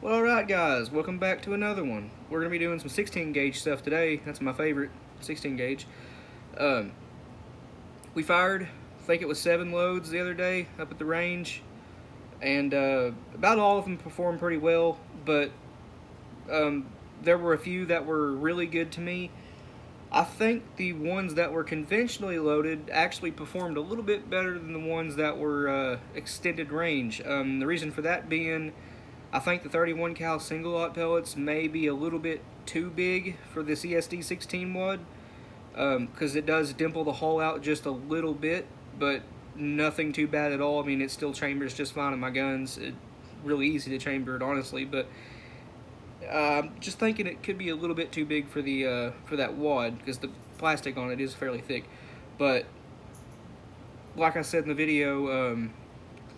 Well, alright guys, welcome back to another one. We're going to be doing some 16 gauge stuff today. That's my favorite, 16 gauge. We fired, I think it was 7 loads the other day up at the range. And about all of them performed pretty well, but there were a few that were really good to me. I think the ones that were conventionally loaded actually performed a little bit better than the ones that were extended range. The reason for that being, I think the 31 cal single lot pellets may be a little bit too big for the CSD 16 wad, because it does dimple the hull out just a little bit, but nothing too bad at all. I mean, it still chambers just fine in my guns. It's really easy to chamber it, honestly, but just thinking it could be a little bit too big for the for that wad, because the plastic on it is fairly thick. But like I said in the video,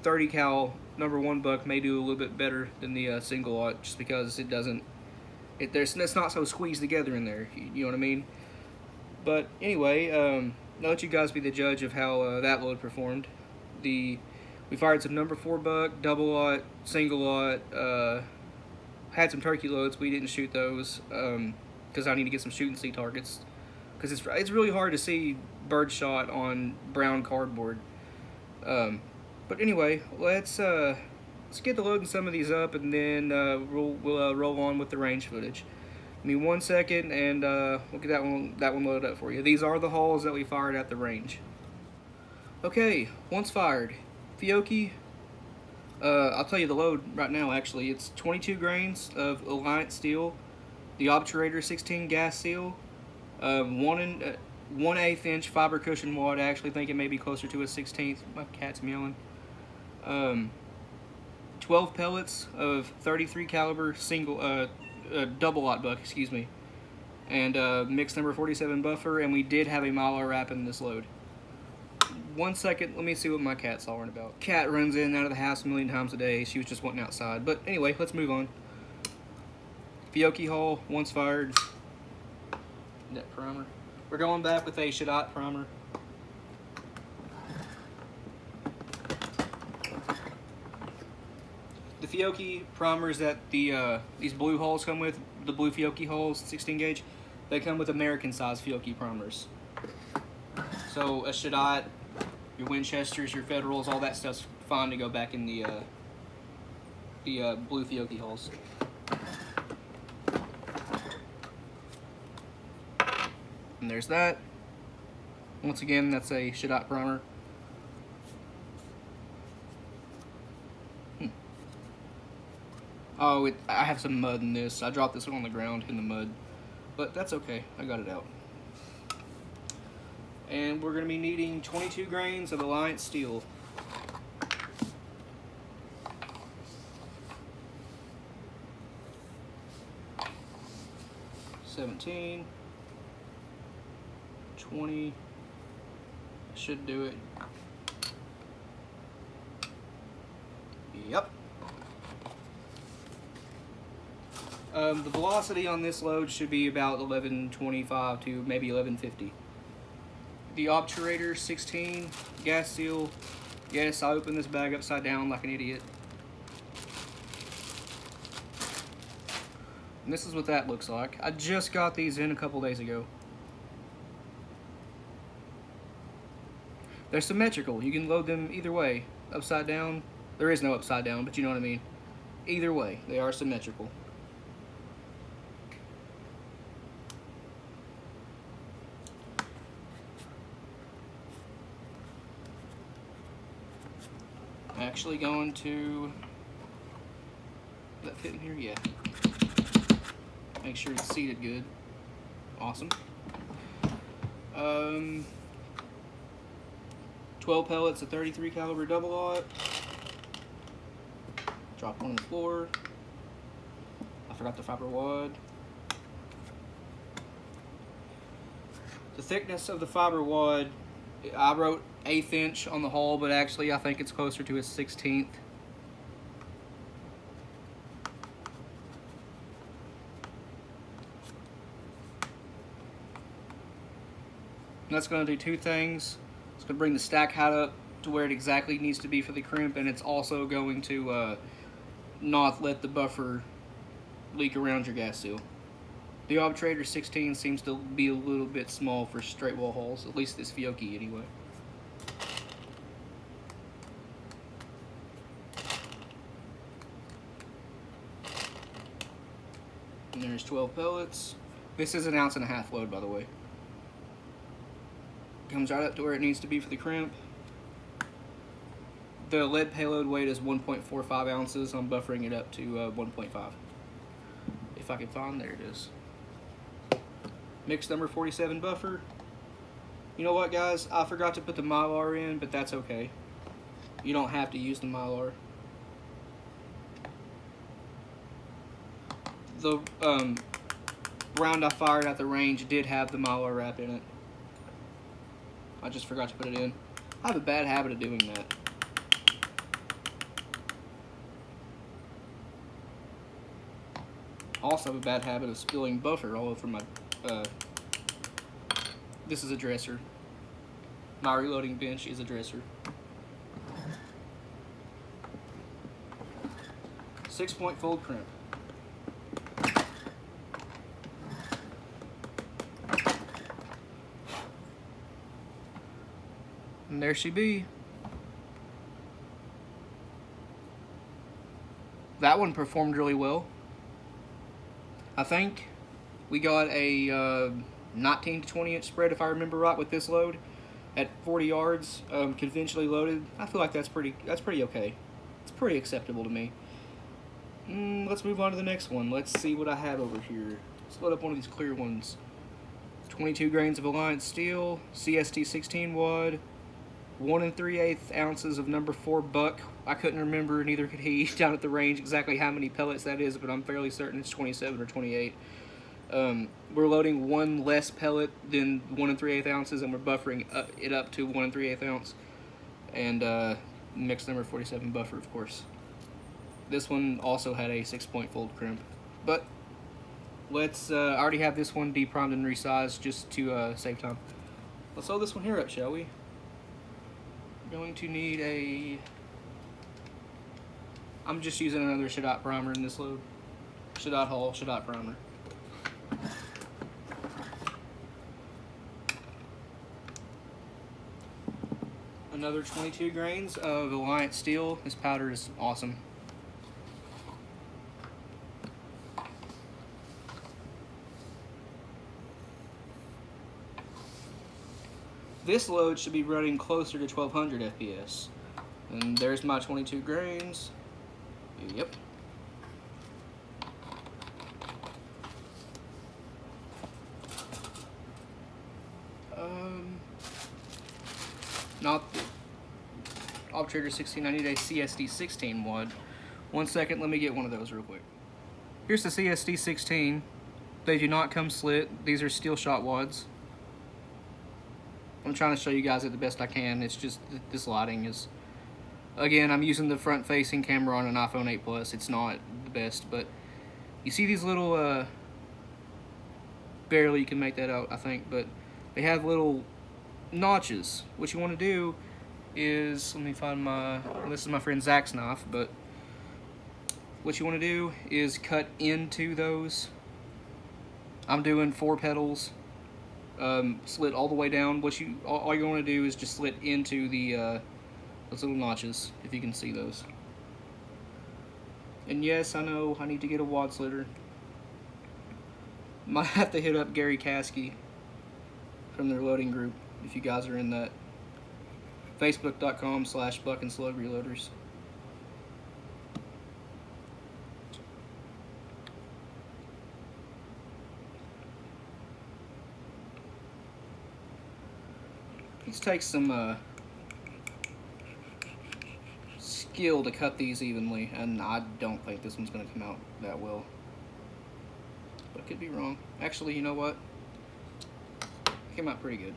30 cal number 1 buck may do a little bit better than the single lot, just because it doesn't, it's not so squeezed together in there. You know what I mean? But anyway, I'll let you guys be the judge of how that load performed. We fired some number 4 buck, double lot, single lot. Had some turkey loads. We didn't shoot those because I need to get some shoot and see targets, because it's really hard to see bird shot on brown cardboard. But anyway, let's get the loading some of these up, and then we'll roll on with the range footage. Give me 1 second, and we'll get that one loaded up for you. These are the hulls that we fired at the range. Okay, once fired, Fiocchi. I'll tell you the load right now. Actually, it's 22 grains of Alliance steel, the obturator 16 gas seal, 1/8 inch fiber cushion wad. I actually think it may be closer to a 16th. My cat's meowing. 12 pellets of 33 caliber single double lot buck, excuse me, and mix number 47 buffer. And we did have a Mylar wrap in this load. 1 second, let me see what my cat's hollering about. Cat runs in and out of the house a million times a day. She was just wanting outside. But anyway, let's move on. Fiocchi hull, once fired. Net primer. We're going back with a Buckshot primer. The Fiocchi primers that these blue hulls come with, the blue Fiocchi hulls, 16 gauge, they come with American size Fiocchi primers. So a Buckshot, your Winchesters, your Federals, all that stuff's fine to go back in the blue Fiocchi hulls. And there's that. Once again, that's a Buckshot primer. Oh, I have some mud in this. I dropped this one on the ground in the mud, but that's okay. I got it out. And we're going to be needing 22 grains of Alliance steel. $17, $20, should do it. Yep. The velocity on this load should be about 1125 to maybe 1150. The obturator 16 gas seal. Yes, I opened this bag upside down like an idiot. And this is what that looks like. I just got these in a couple days ago. They're symmetrical. You can load them either way. Upside down. There is no upside down, but you know what I mean. Either way, they are symmetrical. Actually going to, does that fit in here? Yeah. Make sure it's seated good. Awesome. 12 pellets of 33 caliber double lot. Drop one on the floor. I forgot the fiber wad. The thickness of the fiber wad, I wrote 1/8 inch on the hull, but actually I think it's closer to a 16th. And that's going to do two things. It's going to bring the stack height up to where it exactly needs to be for the crimp, and it's also going to not let the buffer leak around your gas seal. The Arbitrator 16 seems to be a little bit small for straight wall holes, at least this Fiocchi anyway. And there's 12 pellets. This is 1.5 ounce load, by the way. Comes right up to where it needs to be for the crimp. The lead payload weight is 1.45 ounces. I'm buffering it up to 1.5. If I can find, there it is. Mix number 47 buffer. You know what, guys? I forgot to put the Mylar in, but that's okay. You don't have to use the Mylar. The round I fired at the range did have the Mylar wrap in it. I just forgot to put it in. I have a bad habit of doing that. Also have a bad habit of spilling buffer all over my, this is a dresser. My reloading bench is a dresser. 6-point fold crimp. And there she be. That one performed really well. I think we got a 19 to 20 inch spread, if I remember right, with this load at 40 yards, conventionally loaded. I feel like that's pretty okay. It's pretty acceptable to me. Let's move on to the next one. Let's see what I have over here. Let's load up one of these clear ones. 22 grains of Alliance steel, CST 16 wad, 1 3/8 ounces of number 4 buck. I couldn't remember, neither could he, down at the range exactly how many pellets that is, but I'm fairly certain it's 27 or 28. We're loading one less pellet than 1 3/8 ounces, and we're buffering it up to 1 3/8 ounce. And mix number 47 buffer, of course. This one also had a 6-point fold crimp. But let's, I already have this one deprimed and resized just to save time. Let's load this one here up, shall we? We're going to need a... I'm just using another Shadot primer in this load. Shadot Hull, Shadot primer. Another 22 grains of Alliance steel. This powder is awesome. This load should be running closer to 1200 FPS. And there's my 22 grains. Yep. Not the Arbitrator 16. I need a CSD 16 wad. 1 second, let me get one of those real quick. Here's the CSD 16. They do not come slit. These are steel shot wads. I'm trying to show you guys it the best I can. It's just this lighting is... Again, I'm using the front-facing camera on an iPhone 8 Plus. It's not the best, but you see these little, barely you can make that out, I think, but they have little notches. What you want to do is, let me find my, well, this is my friend Zach's knife, but what you want to do is cut into those. I'm doing 4 petals, slit all the way down. All you want to do is just slit into the, those little notches, if you can see those. And yes, I know I need to get a wad slitter. Might have to hit up Gary Caskey from their loading group if you guys are in that. Facebook.com/buckandslugreloaders. It takes some skill to cut these evenly, and I don't think this one's going to come out that well. But I could be wrong. Actually, you know what? It came out pretty good.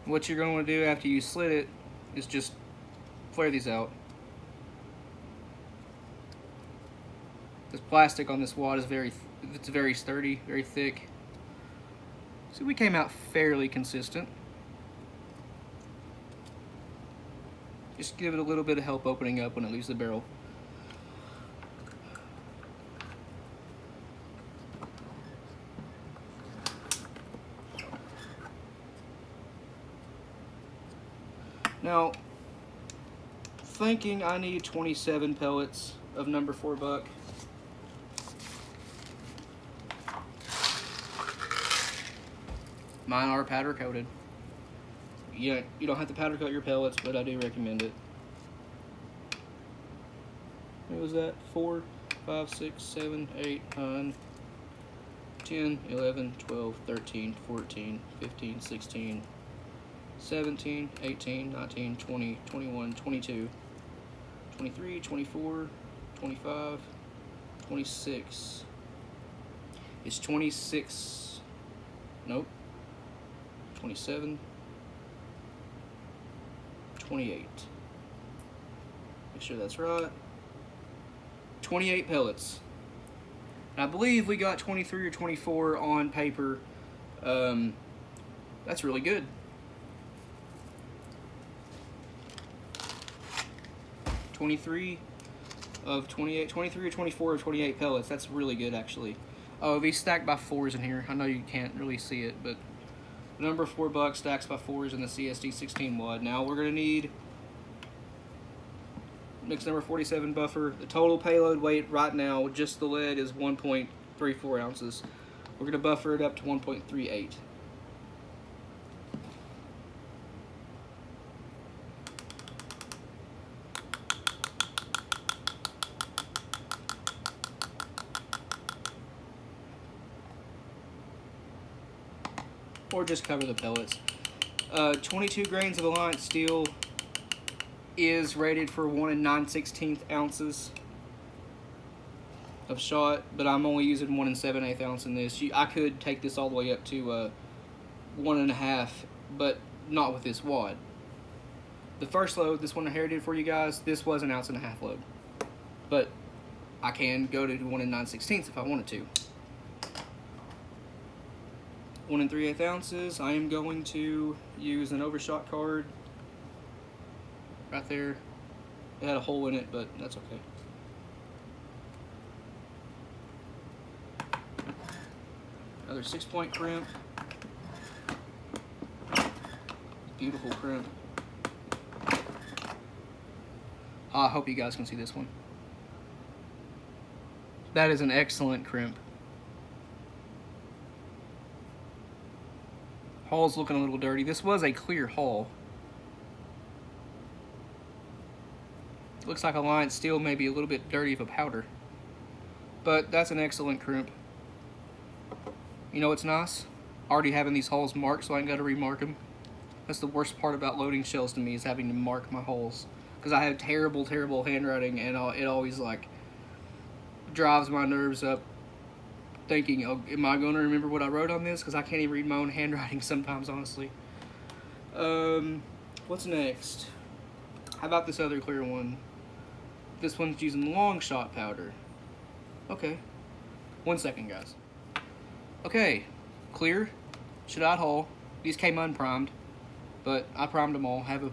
What you're going to do after you slit it is just flare these out. This plastic on this wad is very sturdy, very thick. So we came out fairly consistent. Just give it a little bit of help opening up when it leaves the barrel. Now, thinking I need 27 pellets of number 4 buck. Mine are powder coated. You don't have to powder coat your pellets, but I do recommend it. What was that? 4, 5, 6, 7, 8, 9, 10, 11, 12, 13, 14, 15, 16, 17, 18, 19, 20, 21, 22, 23, 24, 25, 26. It's 26. Nope. 27. 28. Make sure that's right. 28 pellets. And I believe we got 23 or 24 on paper. That's really good. $23 of 28, 23 or 24 of 28 pellets. That's really good, actually. Oh, these stacked by 4s in here. I know you can't really see it, but the number 4 buck stacks by 4s in the CSD 16 wad. Now we're gonna need mix number 47 buffer. The total payload weight right now, just the lead, is 1.34 ounces. We're gonna buffer it up to 1.38. Or just cover the pellets. 22 grains of Alliance steel is rated for 1 9/16 ounces of shot, but I'm only using 1 7/8 ounce in this. I could take this all the way up to 1.5, but not with this wad. The first load, this one I did for you guys, this was 1.5 ounce load, but I can go to 1 9/16 if I wanted to. 1 3/8 ounces. I am going to use an overshot card right there. It had a hole in it, but that's okay. Another 6-point crimp. Beautiful crimp. I hope you guys can see this one. That is an excellent crimp. Hull's looking a little dirty. This was a clear hull. Looks like Alliance steel may be a little bit dirty of a powder. But that's an excellent crimp. You know what's nice? Already having these hulls marked so I ain't got to remark them. That's the worst part about loading shells to me, is having to mark my hulls. Because I have terrible, terrible handwriting, and it always like drives my nerves up, thinking, oh, am I going to remember what I wrote on this? Because I can't even read my own handwriting sometimes, honestly. What's next? How about this other clear one? This one's using long shot powder. Okay. 1 second, guys. Okay. Clear. Shadot hull. These came unprimed, but I primed them all. I have a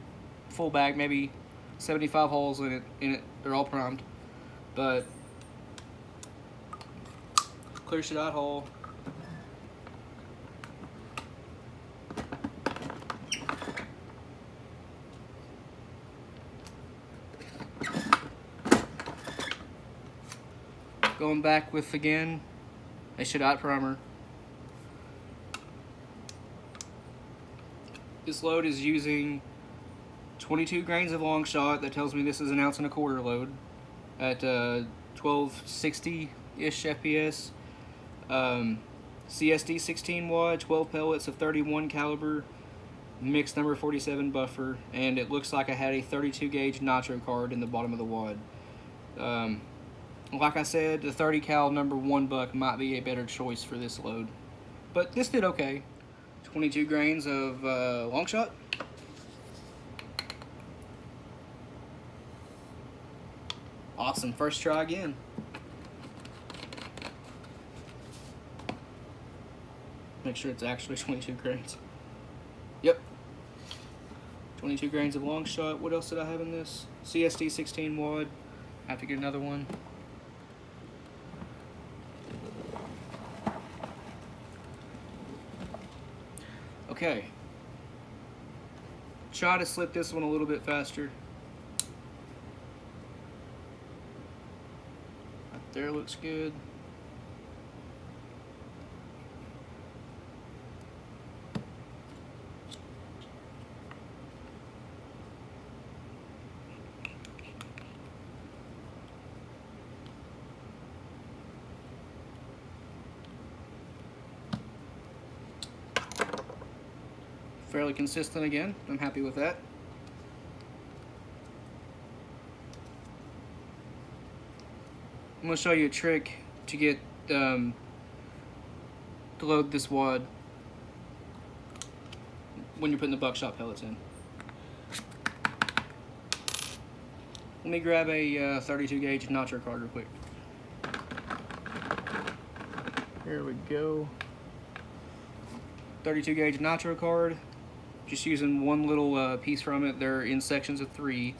full bag, maybe 75 holes in it. They're all primed. But clear Shadot hull. Going back with, again, a Shadot primer. This load is using 22 grains of long shot. That tells me this is 1.25 ounce load at 1260-ish FPS. CSD 16 wad, 12 pellets of 31 caliber, mix number 47 buffer, and it looks like I had a 32 gauge nitro card in the bottom of the wad. Like I said, the 30 cal number 1 buck might be a better choice for this load, but this did okay. 22 grains of long shot. Awesome, first try again. Make sure it's actually 22 grains. Yep. 22 grains of long shot. What else did I have in this? CSD 16 wad. I have to get another one. Okay. try to slip this one a little bit faster. Right there looks good. Fairly consistent again. I'm happy with that. I'm going to show you a trick to get to load this wad when you're putting the buckshot pellets in. Let me grab a 32 gauge nitro card real quick. Here we go. 32 gauge nitro card. Just using one little piece from it. They're in sections of 3.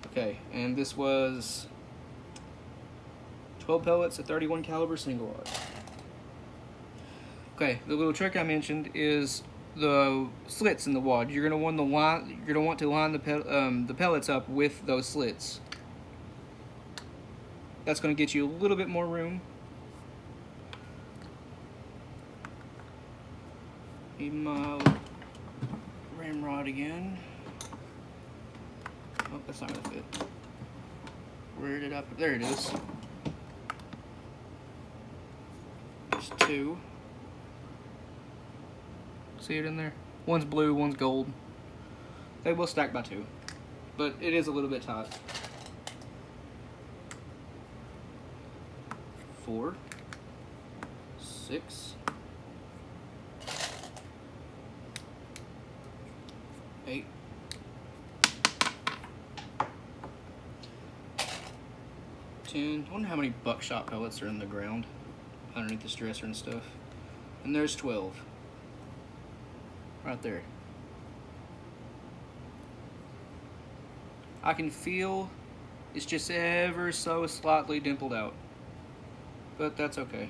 Okay, and this was 12 pellets at 31 caliber single wad. Okay, the little trick I mentioned is the slits in the wad. You're gonna want to line the pellets up with those slits. That's gonna get you a little bit more room. Need my ramrod again. Oh, that's not gonna fit. Where did I put? There it is. There's 2. See it in there? One's blue, one's gold. They will stack by 2, but it is a little bit tight. 4, 6, 8, 10. I wonder how many buckshot pellets are in the ground underneath this dresser and stuff. And there's 12. Right there. I can feel it's just ever so slightly dimpled out, but that's okay.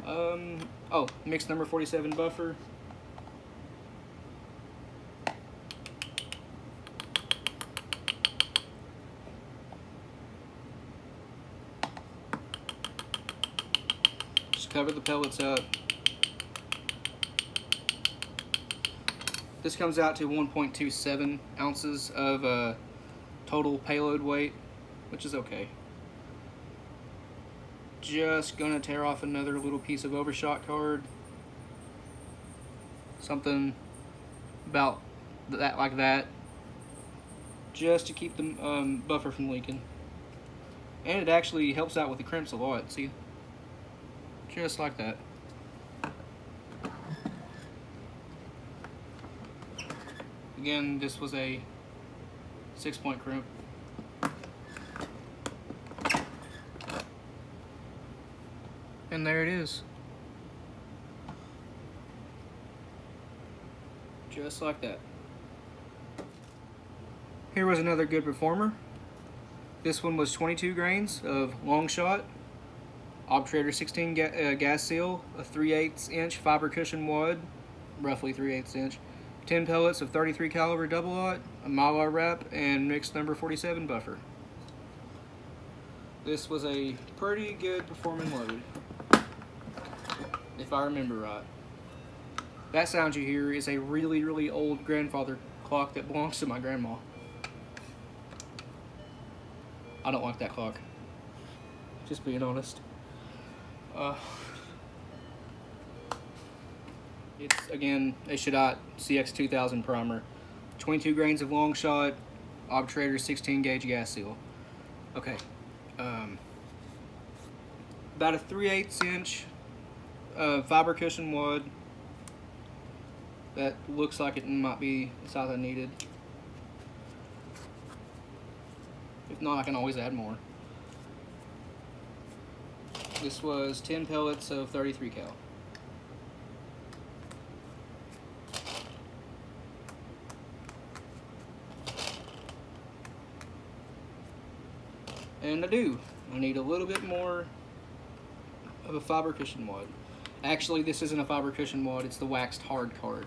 Oh, mix number 47 buffer. Just cover the pellets up. This comes out to 1.27 ounces of total payload weight, which is okay. Just gonna tear off another little piece of overshot card. Something about that, like that. Just to keep the buffer from leaking. And it actually helps out with the crimps a lot, see? Just like that. Again, this was a 6-point crimp. And there it is. Just like that. Here was another good performer. This one was 22 grains of long shot, arbitrator 16 gas seal, a 3/8 inch fiber cushion wad, roughly 3/8 inch, 10 pellets of 33 caliber double aught, a mylar wrap, and mixed number 47 buffer. This was a pretty good performing load, if I remember right. That sound you hear is a really, really old grandfather clock that belongs to my grandma. I don't like that clock, just being honest. It's, again, a Shadot CX2000 primer. 22 grains of long shot, arbitrator 16 gauge gas seal. Okay. About a 3/8 inch fiber cushion wad. That looks like it might be the size I needed. If not, I can always add more. This was 10 pellets of 33 cal. And I need a little bit more of a fiber cushion wad. Actually, this isn't a fiber cushion wad, it's the waxed hard card.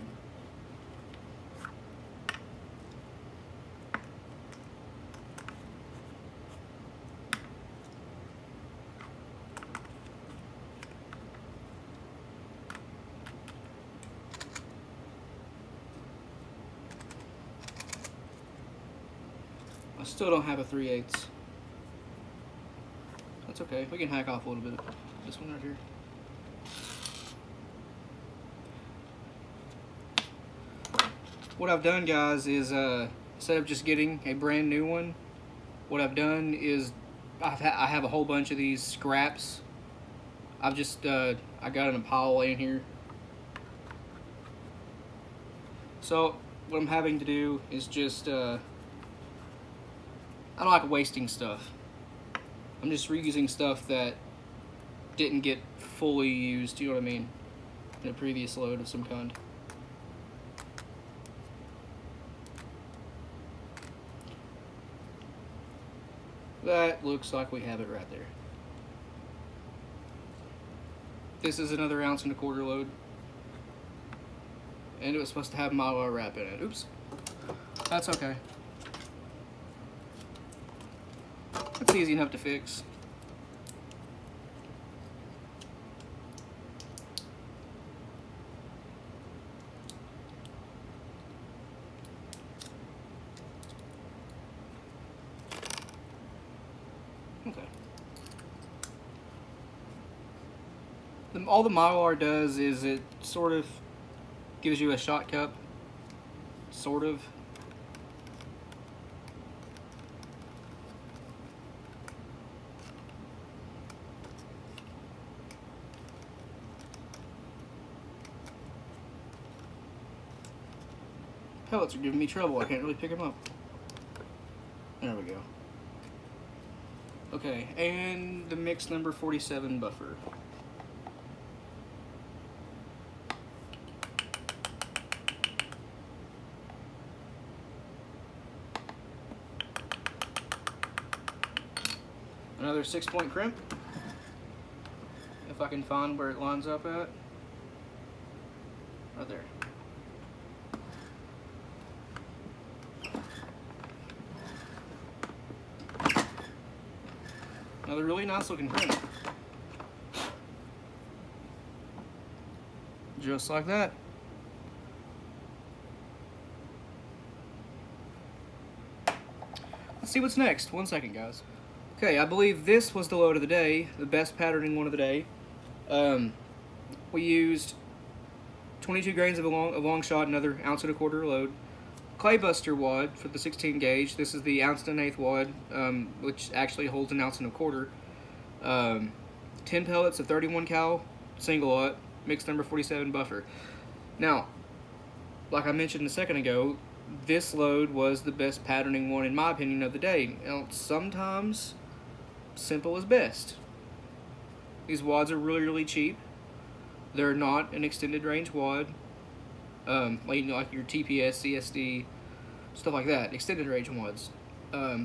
Still don't have a 3/8. That's okay. We can hack off a little bit of this one right here. What I've done, guys, is instead of just getting a brand new one, what I've done is I have a whole bunch of these scraps. I've just I got in a pile laying here. So what I'm having to do is just I don't like wasting stuff. I'm just reusing stuff that didn't get fully used, you know what I mean, in a previous load of some kind. That looks like we have it right there. This is another 1.25 ounce load. And it was supposed to have Mylar wrap in it. Oops. That's okay. That's easy enough to fix. Okay. All the Mylar does is it sort of gives you a shot cup. Sort of. Pellets are giving me trouble. I can't really pick them up. There we go. Okay, and the mix number 47 buffer. Another 6-point crimp. If I can find where it lines up at. Right there. Another really nice looking crimp. Just like that. Let's see what's next. 1 second, guys. Okay, I believe this was the load of the day, the best patterning one of the day. We used 22 grains of a long shot, another 1.25 ounce load. Claybuster wad for the 16 gauge. This is the 1.125 wad, which actually holds 1.25 ounces. 10 pellets of 31 cal single aught, mix number 47 buffer. Now, like I mentioned a second ago, this load was the best patterning one in my opinion of the day. Now, sometimes simple is best. These wads are really cheap. They're not an extended range wad. Like your TPS, CSD, stuff like that, extended range wads.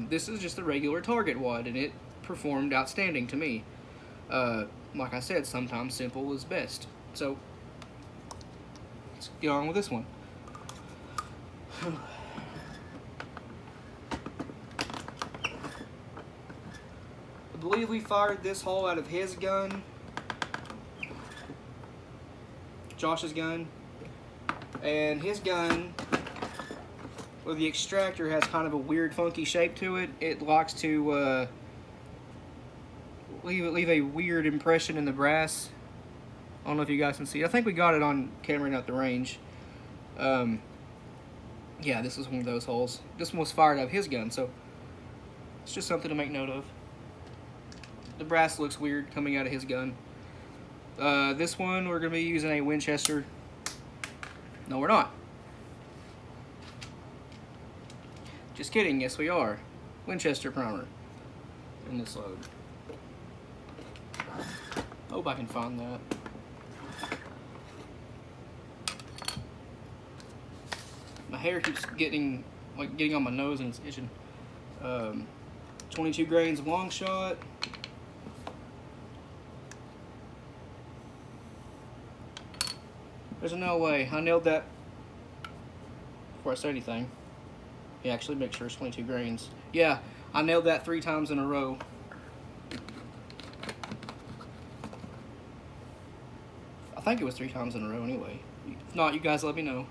This is just a regular target wad, and it performed outstanding to me. Like I said, sometimes simple is best. So, let's get on with this one. I believe we fired this hole out of his gun, Josh's gun. And his gun, well, the extractor has kind of a weird, funky shape to it. It likes to leave a weird impression in the brass. I don't know if you guys can see it. I think we got it on camera and at the range. Yeah, this is one of those holes. This one was fired out of his gun, so it's just something to make note of. The brass looks weird coming out of his gun. This one, we're going to be using a Winchester. No, we're not. Just kidding, yes we are. Winchester primer in this load. Hope I can find that. My hair keeps getting on my nose and it's itching. 22 grains of long shot. There's no way. I nailed that before I said anything. Yeah, actually make sure it's 22 grains. Yeah, I nailed that 3 times in a row. I think it was 3 times in a row anyway. If not, you guys let me know.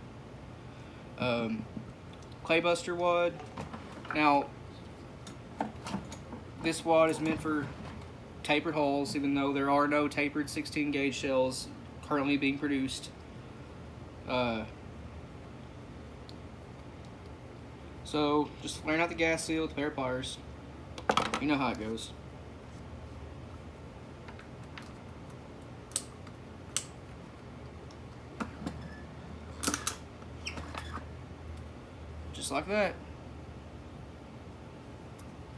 Claybuster wad. Now, This wad is meant for tapered hulls, even though there are no tapered 16 gauge shells currently being produced. So just flaring out the gas seal with a pair of pliers. You know how it goes. Just like that.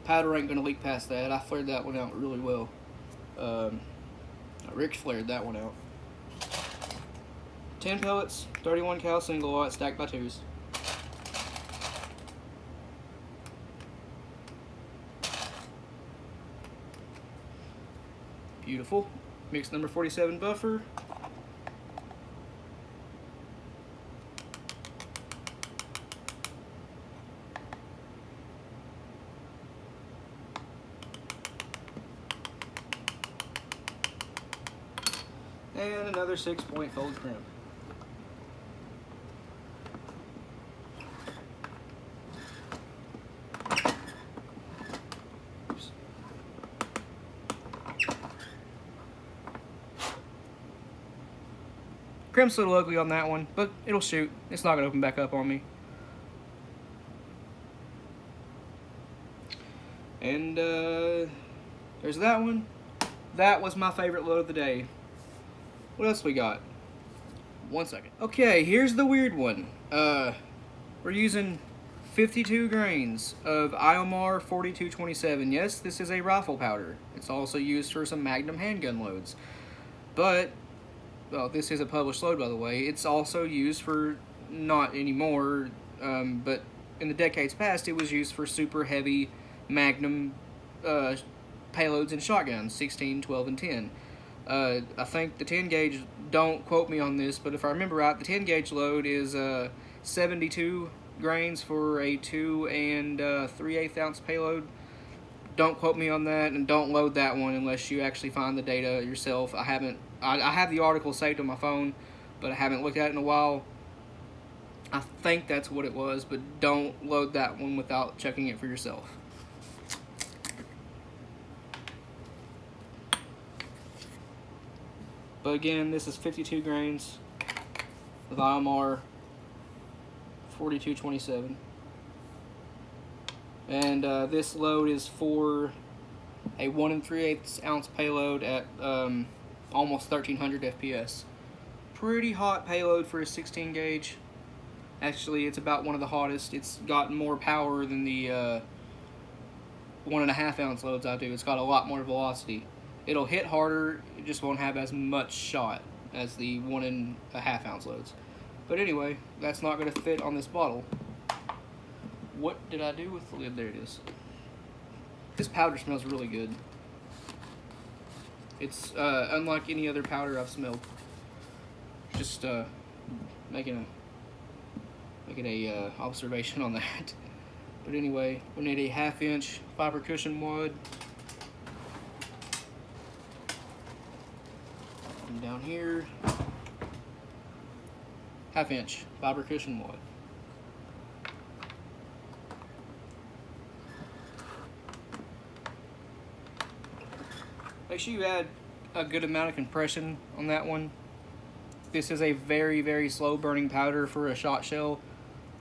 Powder ain't gonna leak past that. I flared that one out really well. Rick flared that one out. 10 pellets, 31 cal single aught, stacked by twos. Beautiful. Mix number 47 buffer. And another 6-point fold crimp. Oops. Crimp's a little ugly on that one, but it'll shoot. It's not going to open back up on me. And there's that one. That was my favorite load of the day. What else we got? 1 second. Okay, here's the weird one. We're using 52 grains of IOMAR 4227. Yes, this is a rifle powder. It's also used for some Magnum handgun loads. But, well, this is a published load, by the way. It's also used for, not anymore, but in the decades past, it was used for super heavy Magnum payloads and shotguns, 16, 12, and 10. I think the 10 gauge, don't quote me on this, but if I remember right, the 10 gauge load is 72 grains for a 2 and 3/8 ounce payload. Don't quote me on that, and don't load that one unless you actually find the data yourself. I have the article saved on my phone, but I haven't looked at it in a while. I think that's what it was, but don't load that one without checking it for yourself. But again, this is 52 grains with IOMAR 4227. And this load is for a 1 3/8 ounce payload at almost 1300 FPS. Pretty hot payload for a 16 gauge. Actually, it's about one of the hottest. It's got more power than the 1.5 ounce loads I do. It's got a lot more velocity. It'll hit harder, it just won't have as much shot as the 1.5 ounce loads. But anyway, that's not going to fit on this bottle. What did I do with the lid? There it is. This powder smells really good. It's unlike any other powder I've smelled. Just making a observation on that. But anyway, we need a 1/2 inch fiber cushion wad. And down here, 1/2 inch fiber cushion wad. Make sure you add a good amount of compression on that one. This is a very, very slow burning powder for a shot shell,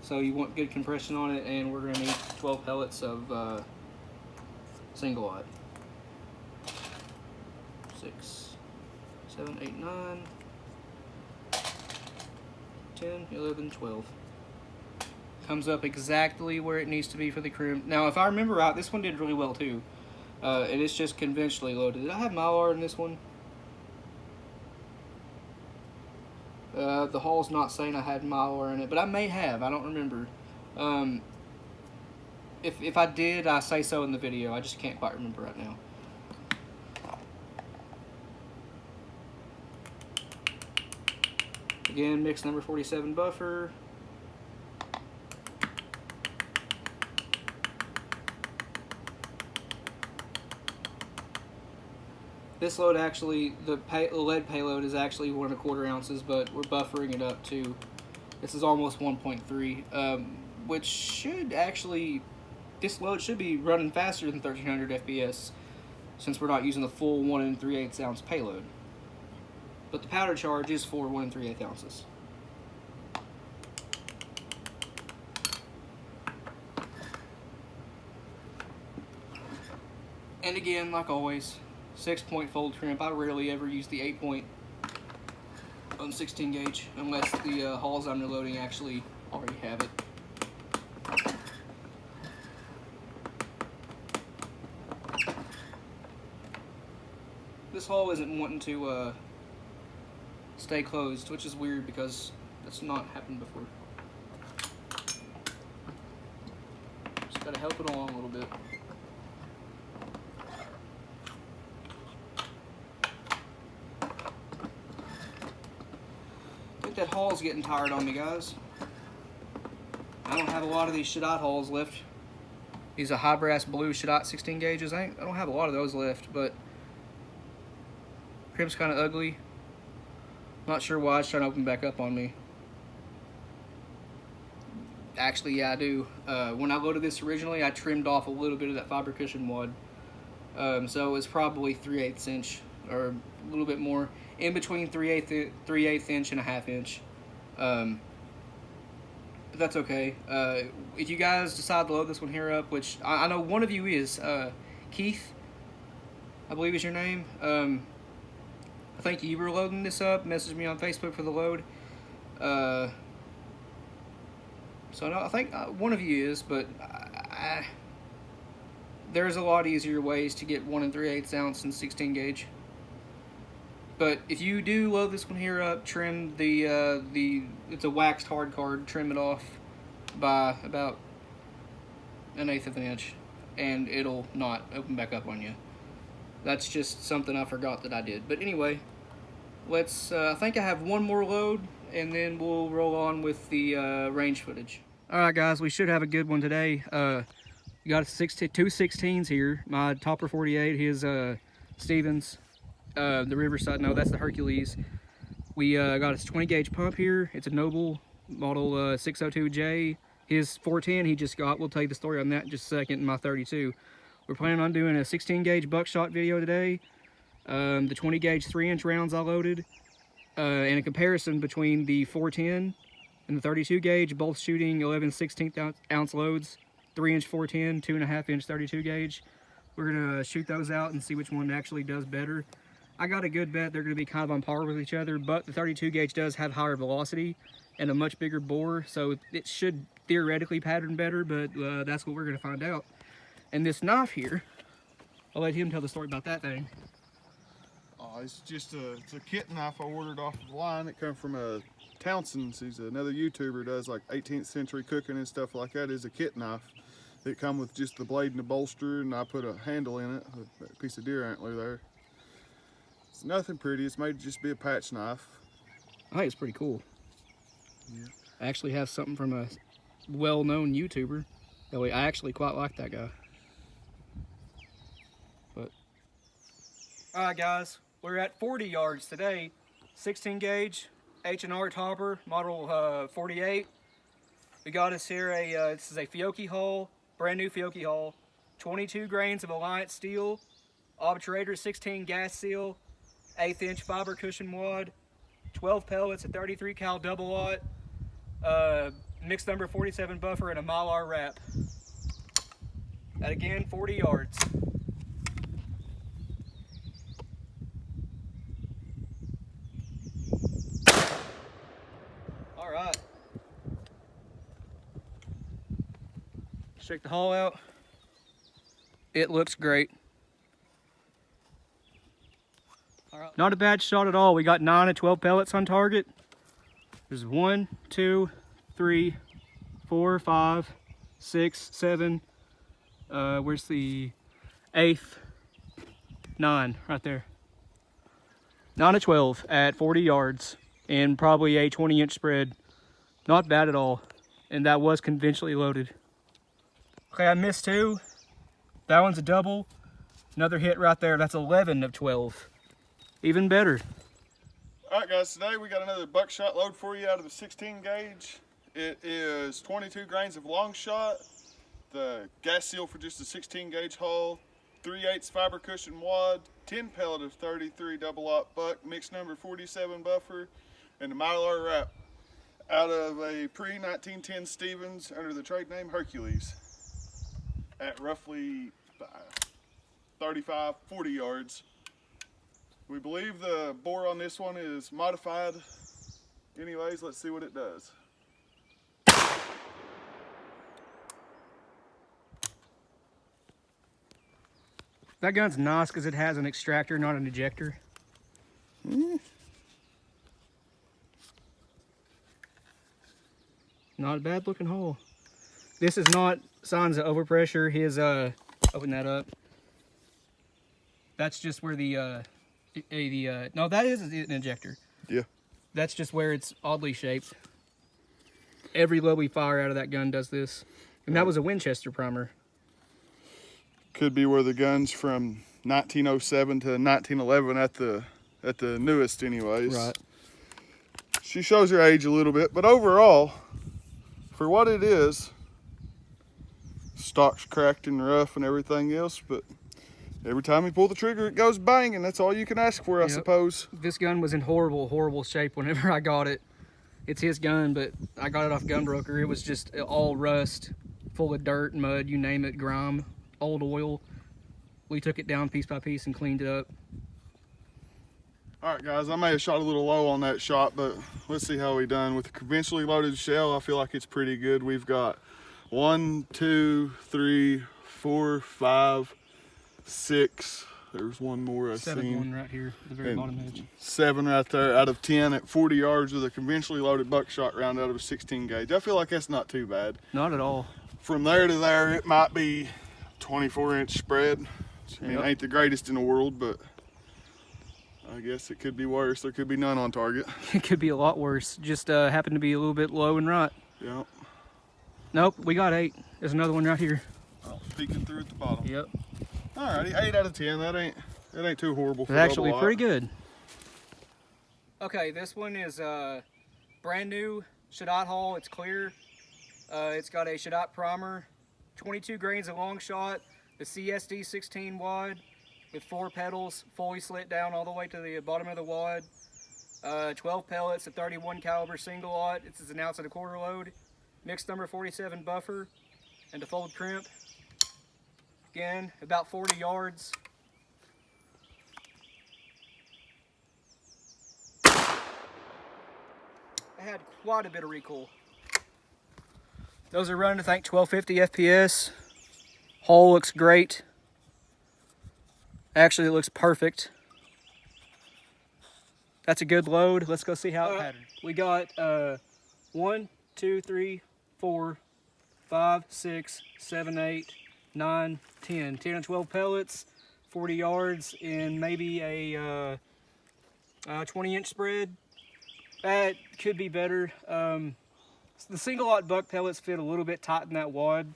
so you want good compression on it, and we're going to need 12 pellets of single aught. 6, 7, 8, 9, 10, 11, 12. Comes up exactly where it needs to be for the crimp. Now, if I remember right, this one did really well too. And it's just conventionally loaded. Did I have Mylar in this one? The hull's not saying I had Mylar in it, but I may have. I don't remember. If I did, I say so in the video. I just can't quite remember right now. Again, mix number 47 buffer. This load actually, the lead payload is actually 1 1/4 ounces, but we're buffering it up to, this is almost 1.3, which should actually this load should be running faster than 1300 FPS since we're not using the full 1 3/8 ounce payload. But the powder charge is for 1 3/8 ounces. And again, like always, 6-point fold trim. I rarely ever use the 8-point on 16 gauge unless the hulls I'm reloading actually already have it. This hull isn't wanting to stay closed, which is weird because that's not happened before. Just gotta help it along a little bit. I think that hull's getting tired on me, guys. I don't have a lot of these Shadot hulls left. These are high brass blue Shadot 16 gauges. I don't have a lot of those left, but trim's kind of ugly. Not sure why it's trying to open back up on me. Actually, yeah, I do. When I loaded this originally, I trimmed off a little bit of that fiber cushion wad. So it's probably 3/8 inch or a little bit more. In between 3/8 inch and a 1/2 inch. But that's okay. If you guys decide to load this one here up, which I know one of you is, Keith, I believe is your name. I think you were loading this up. Messaged me on Facebook for the load. So no, I think one of you is, but there's a lot easier ways to get 1 3/8 ounce and 16 gauge. But if you do load this one here up, trim it's a waxed hard card, trim it off by about 1/8 of an inch, and it'll not open back up on you. That's just something I forgot that I did. But anyway, let's, I think I have one more load, and then we'll roll on with the range footage. Alright guys, we should have a good one today. We got two 16s here. My Topper 48, his Stevens. The Riverside, no, that's the Hercules. We got a 20 gauge pump here. It's a Noble model 602J. His 410 he just got. We'll tell you the story on that in just a second. In my 32. We're planning on doing a 16 gauge Buckshot video today. The 20 gauge 3-inch rounds I loaded. And a comparison between the 410 and the 32 gauge, both shooting 11/16 ounce loads. 3-inch 410, 2.5-inch 32 gauge. We're gonna shoot those out and see which one actually does better. I got a good bet they're gonna be kind of on par with each other, but the 32 gauge does have higher velocity and a much bigger bore, so it should theoretically pattern better, but that's what we're gonna find out. And this knife here, I'll let him tell the story about that thing. It's just it's a kit knife I ordered off the line. It come from Townsend's. He's another YouTuber, does like 18th century cooking and stuff like that. It's a kit knife. It come with just the blade and the bolster, and I put a handle in it, a piece of deer antler there. It's nothing pretty. It's made to just be a patch knife. I think it's pretty cool. Yeah. I actually have something from a well-known YouTuber. That way, I actually quite like that guy. But all right, guys, we're at 40 yards today. 16 gauge H&R Topper model 48. We got us here this is a Fiocchi hull, brand new Fiocchi hull. 22 grains of Alliance steel, obturator 16 gas seal, 1/8 inch fiber cushion wad, 12 pellets, a 33 cal double aught, mixed number 47 buffer, and a Mylar wrap. At again 40 yards. All right. Check the hull out. It looks great. All right. Not a bad shot at all. We got 9 of 12 pellets on target. There's 1, 2, 3, 4, 5, 6, 7. Where's the 8th? 9 right there. 9 of 12 at 40 yards and probably a 20-inch spread. Not bad at all. And that was conventionally loaded. Okay, I missed 2. That one's a double. Another hit right there. That's 11 of 12. Even better. All right, guys, today we got another Buckshot load for you out of the 16 gauge. It is 22 grains of long shot, The gas seal for just a 16 gauge hull, 3/8 fiber cushion wad, 10 pellet of 33 double-aught buck, mix number 47 buffer, and a Mylar wrap out of a pre-1910 Stevens under the trade name Hercules at roughly 35, 40 yards. We believe the bore on this one is modified. Anyways, let's see what it does. That gun's nice because it has an extractor, not an ejector. Not a bad looking hole. This is not signs of overpressure. His open that up. That's just where the no, that is an ejector. Yeah. That's just where it's oddly shaped. Every load we fire out of that gun does this. And that was a Winchester primer. Could be where the gun's from 1907 to 1911 at the newest anyways. Right. She shows her age a little bit, but overall, for what it is, stock's cracked and rough and everything else, but every time you pull the trigger, it goes bang, and that's all you can ask for, I suppose. This gun was in horrible, horrible shape whenever I got it. It's his gun, but I got it off Gunbroker. It was just all rust, full of dirt, mud, you name it, grime, old oil. We took it down piece by piece and cleaned it up. All right, guys, I may have shot a little low on that shot, but let's see how we done. With the conventionally loaded shell, I feel like it's pretty good. We've got 1, 2, 3, 4, 5, 6. There's one more I seen. 7 one right here at the very bottom edge. 7 right there out of 10 at 40 yards with a conventionally loaded buckshot round out of a 16 gauge. I feel like that's not too bad. Not at all. From there to there, it might be 24-inch spread. I mean, it ain't the greatest in the world, but I guess it could be worse. There could be none on target. It could be a lot worse. Just happened to be a little bit low and right. Yep. Nope, we got 8. There's another one right here. Oh, peeking through at the bottom. Yep. Alrighty, 8 out of 10. That ain't too horrible. It's actually pretty good. Okay, this one is brand new Shadot hull. It's clear. It's got a Shadot primer, 22 grains of long shot, the CSD 16 wad with 4 pedals, fully slit down all the way to the bottom of the wad. 12 pellets, a 31 caliber single aught. It's an ounce and a quarter load. Mix number 47 buffer and a fold crimp. Again, about 40 yards. I had quite a bit of recoil. Those are running, I think, 1250 FPS. Hull looks great. Actually, it looks perfect. That's a good load. Let's go see how it patterned. We got 1, 2, 3, 4, 5, 6, 7, 8, 9, 10. 10 and 12 pellets, 40 yards, and maybe a 20-inch spread. That could be better. The single-aught buck pellets fit a little bit tight in that wad.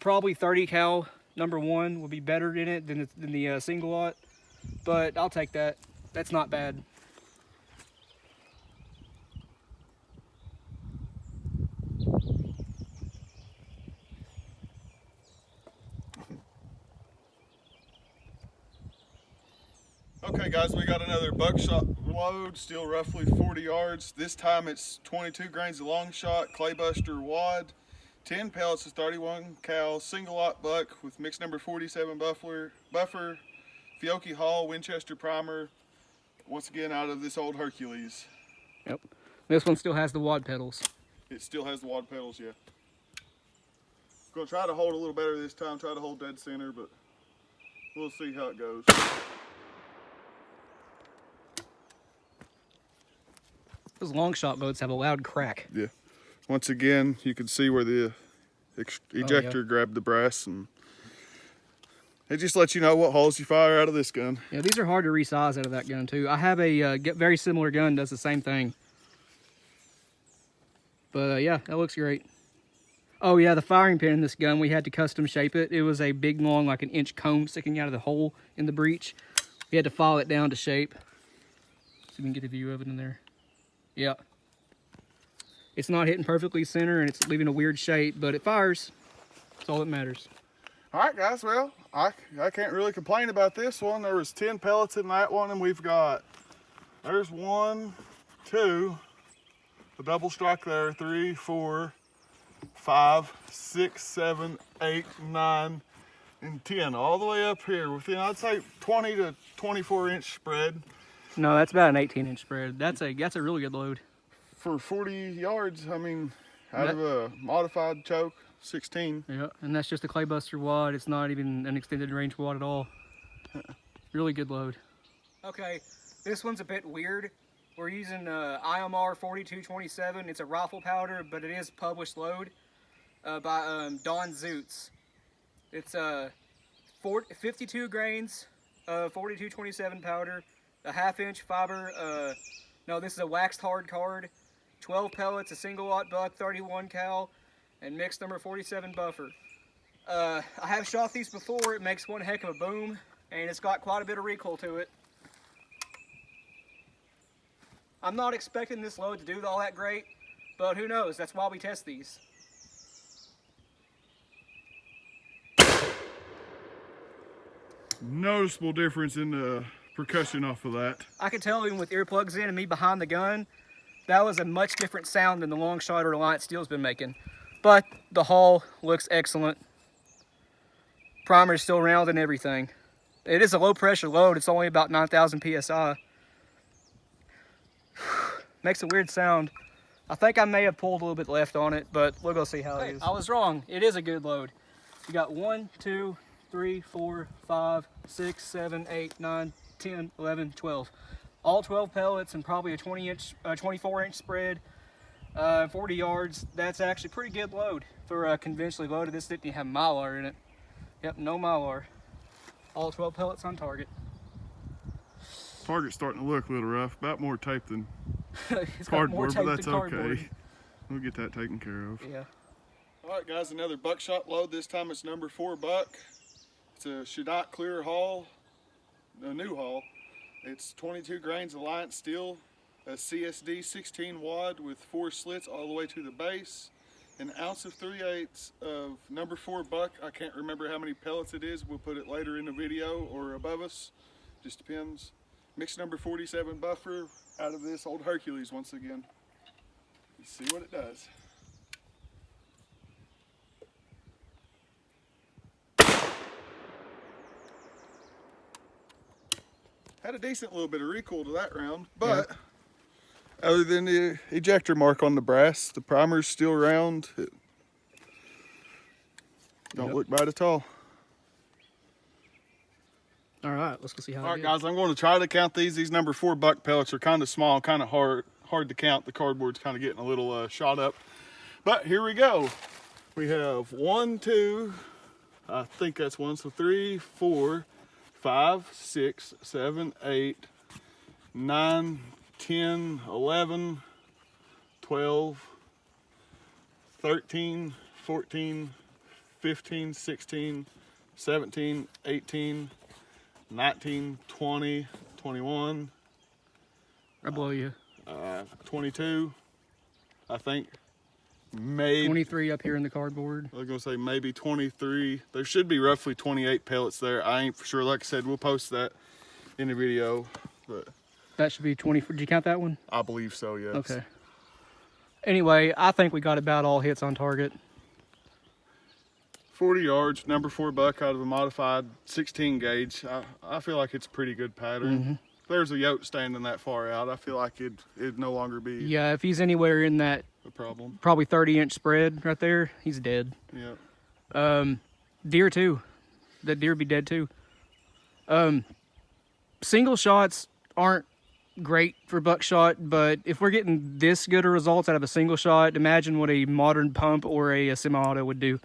Probably 30 cal number 1 would be better in it than the single-aught, but I'll take that. That's not bad. Okay, guys, we got another buckshot load, still roughly 40 yards. This time it's 22 grains of long shot, claybuster wad, 10 pellets of 31 cal, single aught buck with mix number 47 buffer, Fiocchi hull, Winchester primer. Once again, out of this old Hercules. Yep. This one still has the wad pedals. It still has the wad pedals, yeah. Gonna try to hold a little better this time, try to hold dead center, but we'll see how it goes. Those long shot boats have a loud crack. Yeah. Once again, you can see where the ejector grabbed the brass, and it just lets you know what holes you fire out of this gun. Yeah, these are hard to resize out of that gun too. I have a very similar gun, does the same thing. But yeah, that looks great. Oh yeah, the firing pin in this gun, we had to custom shape it. It was a big, long, like an inch comb sticking out of the hole in the breech. We had to file it down to shape. So we can get a view of it in there. Yeah. It's not hitting perfectly center and it's leaving a weird shape, but it fires. That's all that matters. All right, guys, well, I can't really complain about this one. There was 10 pellets in that one, and we've got, there's 1, 2, a double strike there, 3, 4, 5, 6, 7, 8, 9, and 10, all the way up here within, I'd say, 20 to 24 inch spread. No, that's about an 18-inch spread. That's a really good load. For 40 yards, I mean, out of a modified choke, 16. Yeah, and that's just a claybuster wad. It's not even an extended range wad at all. Really good load. Okay, this one's a bit weird. We're using IMR 4227. It's a rifle powder, but it is published load by Don Zoots. It's 52 grains of 4227 powder, a 1/2-inch fiber. No, this is a waxed hard card. 12 pellets, a single aught buck, 31 cal, and mix number 47 buffer. I have shot these before. It makes one heck of a boom, and it's got quite a bit of recoil to it. I'm not expecting this load to do all that great, but who knows? That's why we test these. Noticeable difference in the percussion off of that. I could tell even with earplugs in and me behind the gun, that was a much different sound than the long shot or Alliance Steel's been making. But the hull looks excellent. Primer's still round and everything. It is a low pressure load. It's only about 9,000 PSI. Makes a weird sound. I think I may have pulled a little bit left on it, but we'll go see how it is. I was wrong. It is a good load. You got 1, 2, 3, 4, 5, 6, 7, 8, 9, 10, 11, 12. All 12 pellets and probably a 24-inch spread, 40 yards. That's actually a pretty good load for conventionally loaded. This didn't even have Mylar in it. Yep, no Mylar. All 12 pellets on target. Target's starting to look a little rough. About more tape than It's got more cardboard, tape but that's than cardboard. okay. We'll get that taken care of. Yeah. All right, guys, another buckshot load. This time it's number 4 buck. It's a Shadot clear hull, a new hull. It's 22 grains Alliance Steel, a CSD 16 wad with 4 slits all the way to the base, an ounce of 3/8 of number 4 buck. I can't remember how many pellets it is. We'll put it later in the video or above us, just depends. Mix number 47 buffer out of this old Hercules once again. Let's see what it does. Had a decent little bit of recoil to that round, but yeah. Other than the ejector mark on the brass, the primer's still round. It don't look bad at all. All right, let's go see how it is. All right, guys, I'm going to try to count these. These number 4 buck pellets are kind of small, kind of hard to count. The cardboard's kind of getting a little shot up. But here we go. We have 1, 2, I think that's 1, so 3, 4, 5, 6, 7, 8, 9, 10, 11, 12, 13, 14, 15, 16, 17, 18, 19, 20, 21. I blow you. 22, I think. Maybe 23 up here in the cardboard. I was gonna say maybe 23. There should be roughly 28 pellets there. I ain't for sure. Like I said, we'll post that in the video. But that should be 20. Did you count that one? I believe so, yes. Okay. Anyway, I think we got about all hits on target. 40 yards, number 4 buck out of a modified 16 gauge. I feel like it's a pretty good pattern. Mm-hmm. If there's a yoke standing that far out, I feel like it'd no longer be Yeah, if he's anywhere in that a problem. probably 30-inch spread right there, he's dead. Yeah. Deer too. That deer would be dead too. Single shots aren't great for buckshot, but if we're getting this good of results out of a single shot, imagine what a modern pump or a semi-auto would do.